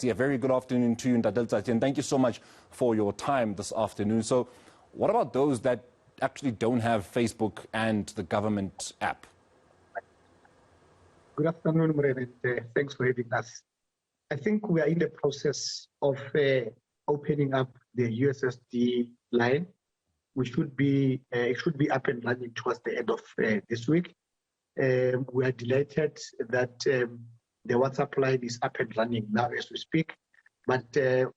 A very good afternoon to you, Ntate Letsatsi, and thank you so much for your time this afternoon. So what about those that actually don't have Facebook and the government app? Good afternoon, Morena, and thanks for having us. I think we are in the process of opening up the USSD line. It should be up and running towards the end of this week. We are delighted that the WhatsApp line is up and running now as we speak, but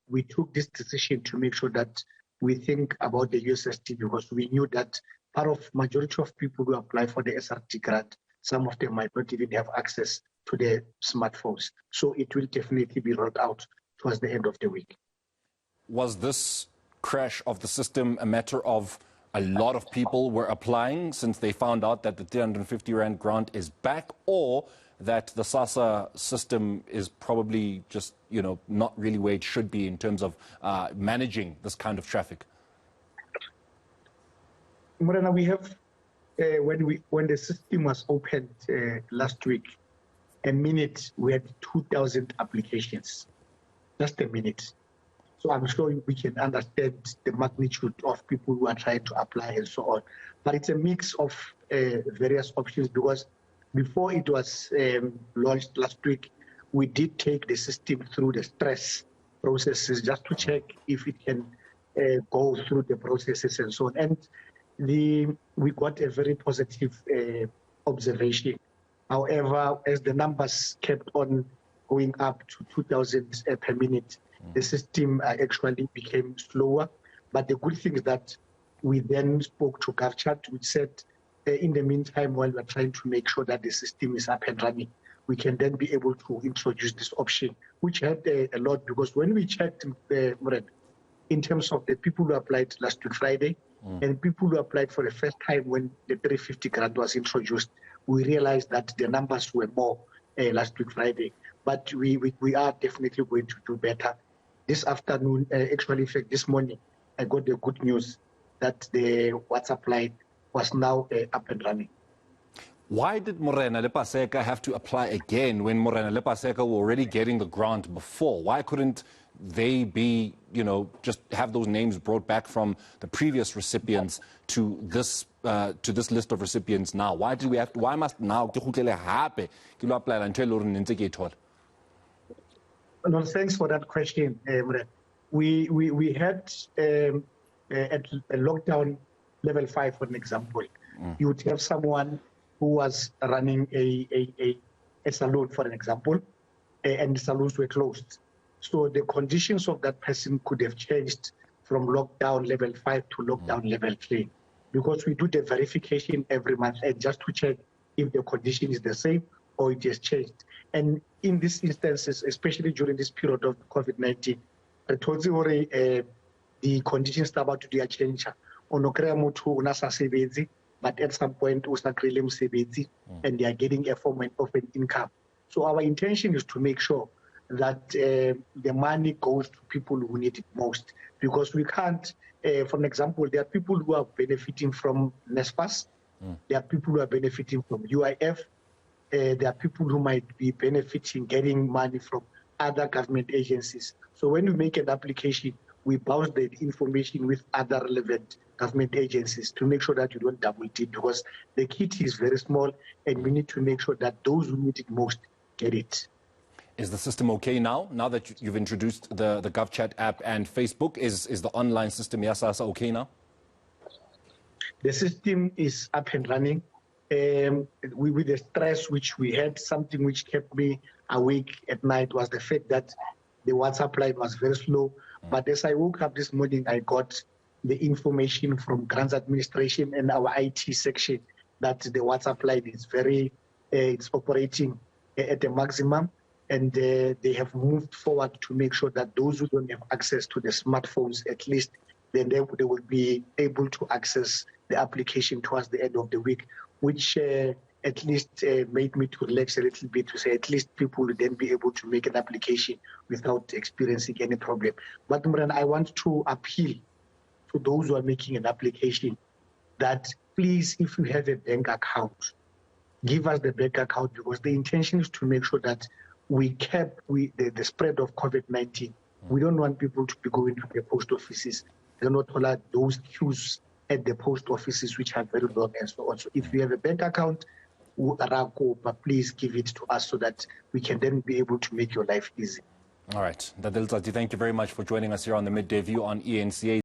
we took this decision to make sure that we think about the USSD because we knew that part of majority of people who apply for the SRT grant, some of them might not even have access to their smartphones. So it will definitely be rolled out towards the end of the week. Was this crash of the system a matter of a lot of people were applying since they found out that the 350 Rand grant is back, or that the SASSA system is probably just, not really where it should be in terms of managing this kind of traffic? Morena, we have, when the system was opened last week, a minute, we had 2,000 applications, just a minute. So I'm sure we can understand the magnitude of people who are trying to apply and so on. But it's a mix of various options because before it was launched last week, we did take the system through the stress processes just to check if it can go through the processes and so on. And we got a very positive observation. However, as the numbers kept on going up to 2,000 per minute, the system actually became slower. But the good thing is that we then spoke to GovChat, which said, in the meantime, while we're trying to make sure that the system is up and running, we can then be able to introduce this option, which helped a lot because when we checked in terms of the people who applied last week Friday and people who applied for the first time when the 350 grant was introduced, we realized that the numbers were more last week Friday. But we are definitely going to do better. This afternoon, actually, in fact, this morning, I got the good news that the WhatsApp line was now up and running. Why did Morena le Paseka have to apply again when Morena le Paseka were already getting the grant before? Why couldn't they be, just have those names brought back from the previous recipients to this list of recipients now? Why must now No, thanks for that question, We had at a lockdown level 5, for an example, you would have someone who was running a salon, for an example, and the salons were closed. So the conditions of that person could have changed from lockdown level 5 to lockdown level 3, because we do the verification every month and just to check if the condition is the same or it has changed. And in these instances, especially during this period of COVID-19, I told you already the conditions are about to do a change. But at some point, and they are getting a form of an income. So our intention is to make sure that the money goes to people who need it most, because we can't, for an example, there are people who are benefiting from NSFAS, there are people who are benefiting from UIF, there are people who might be benefiting, getting money from other government agencies. So when we make an application, we bounce the information with other relevant government agencies to make sure that you don't double dip, because the kit is very small and we need to make sure that those who need it most get it. Is the system okay now that you've introduced the GovChat app and Facebook? Is the online system YaSASSA okay now? The system is up and running. With the stress which we had, something which kept me awake at night was the fact that the WhatsApp line was very slow. But as I woke up this morning, I got the information from grants administration and our IT section that the WhatsApp line is it's operating at the maximum, and they have moved forward to make sure that those who don't have access to the smartphones, at least, then they will be able to access the application towards the end of the week, which at least made me to relax a little bit, to say at least people will then be able to make an application without experiencing any problem. But Morena, I want to appeal to those who are making an application that please, if you have a bank account, give us the bank account, because the intention is to make sure that we cap the spread of COVID-19. We don't want people to be going to the post offices. They don't allow those queues at the post offices, which are very long and so on. So if you have a bank account, but please give it to us so that we can then be able to make your life easy. All right. Dadil Tsatsi, thank you very much for joining us here on the Midday View on ENCA.